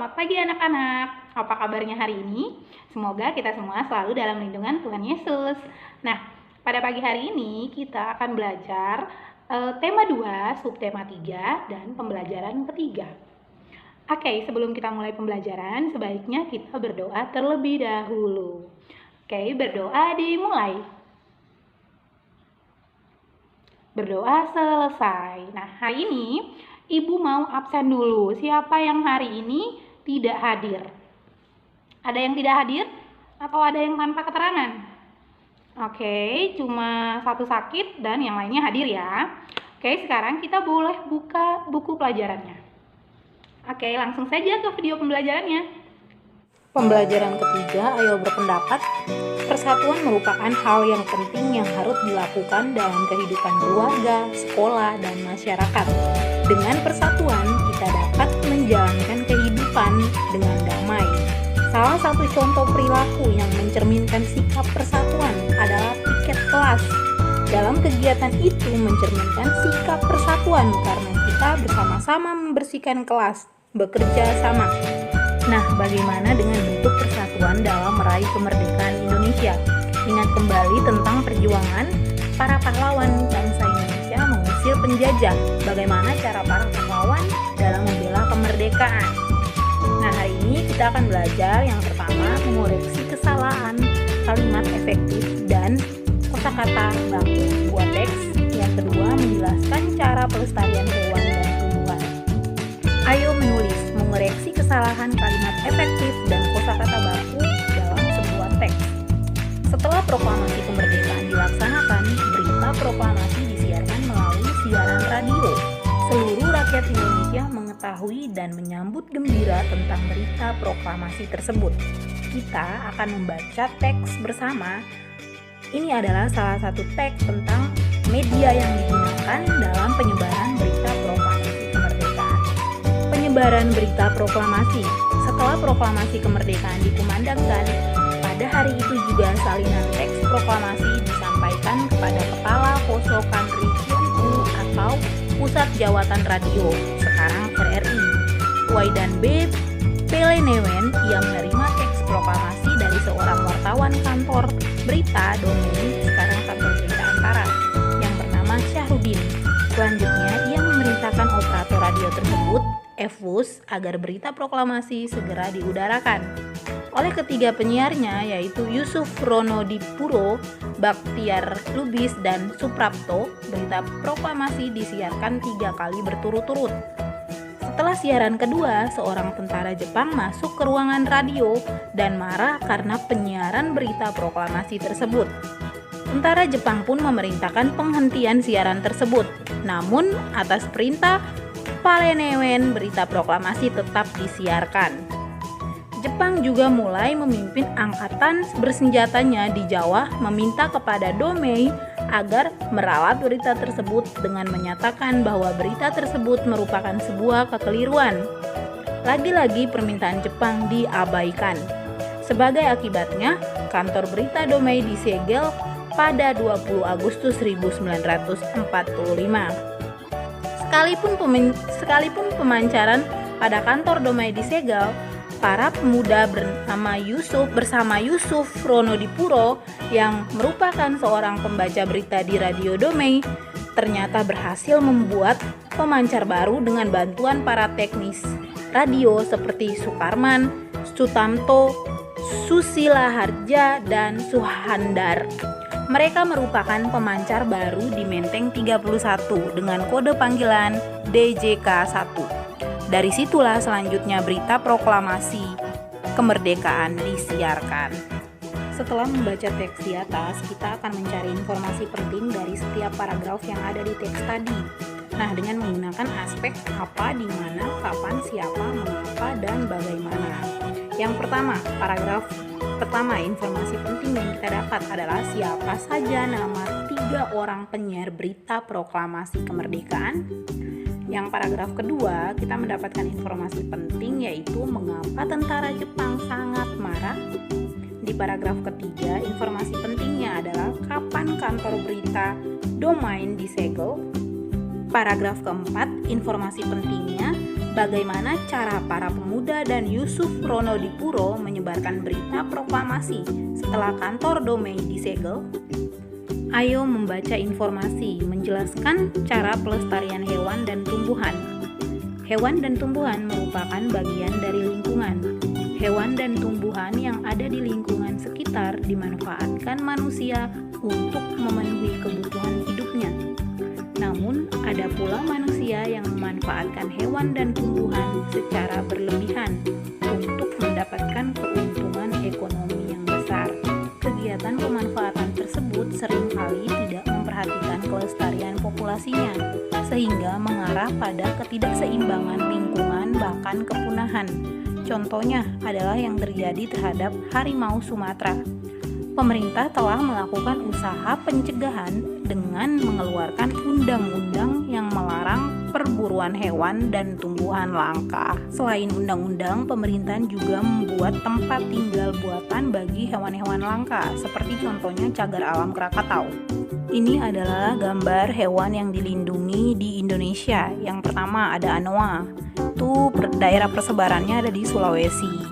selamat pagi anak-anak. Apa kabarnya hari ini? Semoga kita semua selalu dalam lindungan Tuhan Yesus. Nah, pada pagi hari ini kita akan belajar tema 2, subtema 3, dan pembelajaran ketiga. Oke, sebelum kita mulai pembelajaran, sebaiknya kita berdoa terlebih dahulu. Oke, berdoa dimulai. Berdoa selesai. Nah, hari ini Ibu mau absen dulu. Siapa yang hari ini tidak hadir? Ada yang tidak hadir? Atau ada yang tanpa keterangan? Oke, cuma satu sakit dan yang lainnya hadir ya. Oke, sekarang kita boleh buka buku pelajarannya. Oke, langsung saja ke video pembelajarannya. Pembelajaran ketiga, ayo berpendapat. Persatuan merupakan hal yang penting yang harus dilakukan dalam kehidupan keluarga, sekolah, dan masyarakat. Dengan persatuan, kita dapat menjalankan kehidupan dengan damai. Salah satu contoh perilaku yang mencerminkan sikap persatuan adalah piket kelas. Dalam kegiatan itu mencerminkan sikap persatuan karena kita bersama-sama membersihkan kelas, bekerja sama. Nah, bagaimana dengan bentuk persatuan dalam meraih kemerdekaan Indonesia? Ingat kembali tentang perjuangan para pahlawan bangsa Indonesia mengusir penjajah. Bagaimana cara para pahlawan dalam membela kemerdekaan? Nah, hari ini kita akan belajar yang pertama mengoreksi kesalahan kalimat efektif dan kosakata baku buat teks. Yang kedua menjelaskan cara pelestarian hewan dan tumbuhan. Ayo menulis mengoreksi kesalahan kalimat efektif dan kosakata baku dalam sebuah teks. Setelah proklamasi kemerdekaan dilaksanakan, berita proklamasi disiarkan melalui siaran radio. Seluruh rakyat Indonesia mengetahui dan menyambut gembira tentang berita proklamasi tersebut. Kita akan membaca teks bersama. Ini adalah salah satu teks tentang media yang digunakan dalam penyebaran berita proklamasi kemerdekaan. Penyebaran berita proklamasi. Setelah proklamasi kemerdekaan dikumandangkan, pada hari itu juga salinan teks proklamasi disampaikan kepada Kepala Posokan Region U atau Pusat Jawatan Radio, sekarang RRI. Waidan B. Pelenewen, ia menerima teks proklamasi dari seorang wartawan kantor berita Domeni, sekarang kantor berita Antara, yang bernama Syahrudin. Selanjutnya, ia memerintahkan operator radio tersebut, Efus, agar berita proklamasi segera diudarakan. Oleh ketiga penyiarnya, yaitu Yusuf Ronodipuro, Baktiar Lubis, dan Suprapto, berita proklamasi disiarkan 3 kali berturut-turut. Setelah siaran kedua, seorang tentara Jepang masuk ke ruangan radio dan marah karena penyiaran berita proklamasi tersebut. Tentara Jepang pun memerintahkan penghentian siaran tersebut. Namun, atas perintah Palenewen, berita proklamasi tetap disiarkan. Jepang juga mulai memimpin angkatan bersenjatanya di Jawa meminta kepada Domei agar merawat berita tersebut dengan menyatakan bahwa berita tersebut merupakan sebuah kekeliruan. Lagi-lagi permintaan Jepang diabaikan. Sebagai akibatnya, kantor berita Domei disegel pada 20 Agustus 1945. Sekalipun pemancaran pada kantor Domei disegel, para pemuda bersama Yusuf Ronodipuro yang merupakan seorang pembaca berita di Radio Domei ternyata berhasil membuat pemancar baru dengan bantuan para teknis radio seperti Sukarman, Sutamto, Susila Harja, dan Suhandar. Mereka merupakan pemancar baru di Menteng 31 dengan kode panggilan DJK1. Dari situlah selanjutnya berita proklamasi kemerdekaan disiarkan. Setelah membaca teks di atas, kita akan mencari informasi penting dari setiap paragraf yang ada di teks tadi. Nah, dengan menggunakan aspek apa, di mana, kapan, siapa, mengapa, dan bagaimana. Yang pertama, paragraf pertama, informasi penting yang kita dapat adalah siapa saja nama 3 orang penyiar berita proklamasi kemerdekaan. Yang paragraf kedua, kita mendapatkan informasi penting yaitu mengapa tentara Jepang sangat marah. Di paragraf ketiga, informasi pentingnya adalah kapan kantor berita Domei disegel. Paragraf keempat, informasi pentingnya bagaimana cara para pemuda dan Yusuf Ronodipuro menyebarkan berita proklamasi setelah kantor Domei disegel? Ayo membaca informasi menjelaskan cara pelestarian hewan dan tumbuhan. Hewan dan tumbuhan merupakan bagian dari lingkungan. Hewan dan tumbuhan yang ada di lingkungan sekitar dimanfaatkan manusia untuk memenuhi kebutuhan hidupnya. Namun, ada pula manusia yang memanfaatkan hewan dan tumbuhan secara berlebihan untuk mendapatkan keuntungan ekonomi yang besar. Kegiatan pemanfaatan tersebut seringkali tidak memperhatikan kelestarian populasinya, sehingga mengarah pada ketidakseimbangan lingkungan bahkan kepunahan. Contohnya adalah yang terjadi terhadap harimau Sumatera. Pemerintah telah melakukan usaha pencegahan dengan mengeluarkan undang-undang yang melarang perburuan hewan dan tumbuhan langka. Selain undang-undang, pemerintah juga membuat tempat tinggal buatan bagi hewan-hewan langka, seperti contohnya cagar alam Krakatau. Ini adalah gambar hewan yang dilindungi di Indonesia. Yang pertama ada anoa, itu daerah persebarannya ada di Sulawesi.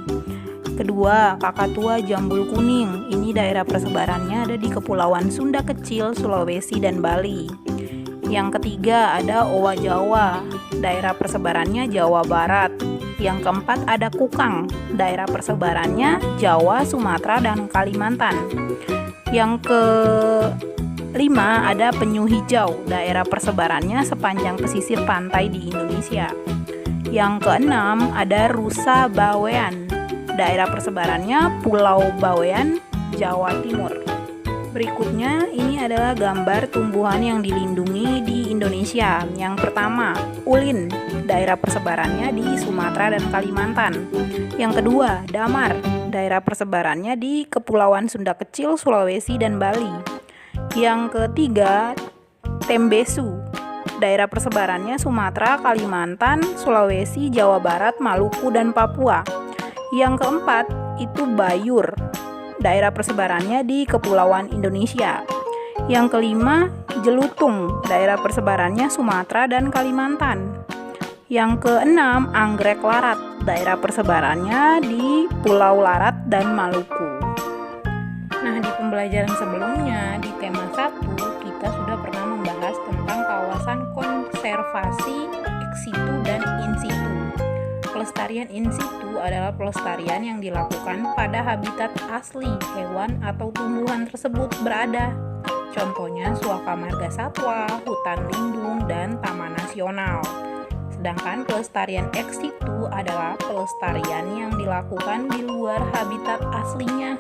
Kedua, kakatua jambul kuning. Ini daerah persebarannya ada di Kepulauan Sunda Kecil, Sulawesi, dan Bali. Yang ketiga, ada owa Jawa. Daerah persebarannya Jawa Barat. Yang keempat, ada kukang. Daerah persebarannya Jawa, Sumatera, dan Kalimantan. Yang kelima, ada penyu hijau. Daerah persebarannya sepanjang pesisir pantai di Indonesia. Yang keenam, ada rusa bawean. Daerah persebarannya Pulau Bawean, Jawa Timur. Berikutnya, ini adalah gambar tumbuhan yang dilindungi di Indonesia. Yang pertama, ulin. Daerah persebarannya di Sumatera dan Kalimantan. Yang kedua, damar. Daerah persebarannya di Kepulauan Sunda Kecil, Sulawesi, dan Bali. Yang ketiga, tembesu. Daerah persebarannya Sumatera, Kalimantan, Sulawesi, Jawa Barat, Maluku, dan Papua. Yang keempat, itu bayur. Daerah persebarannya di Kepulauan Indonesia. Yang kelima, jelutung. Daerah persebarannya Sumatera dan Kalimantan. Yang keenam, anggrek larat. Daerah persebarannya di Pulau Larat dan Maluku. Nah, di pembelajaran sebelumnya di tema 1 kita sudah pernah membahas tentang kawasan konservasi ex situ dan in situ. Pelestarian in situ adalah pelestarian yang dilakukan pada habitat asli hewan atau tumbuhan tersebut berada. Contohnya suaka marga satwa, hutan lindung, dan taman nasional. Sedangkan pelestarian ex situ adalah pelestarian yang dilakukan di luar habitat aslinya.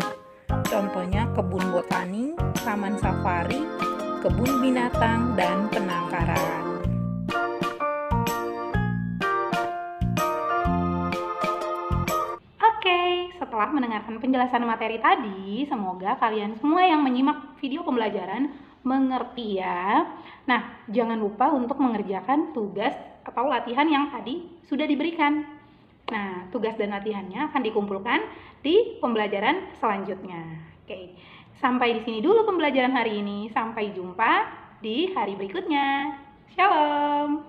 Contohnya kebun botani, taman safari, kebun binatang, dan penangkaran. Setelah mendengarkan penjelasan materi tadi, semoga kalian semua yang menyimak video pembelajaran mengerti ya. Nah, jangan lupa untuk mengerjakan tugas atau latihan yang tadi sudah diberikan. Nah, tugas dan latihannya akan dikumpulkan di pembelajaran selanjutnya. Oke, sampai di sini dulu pembelajaran hari ini. Sampai jumpa di hari berikutnya. Shalom.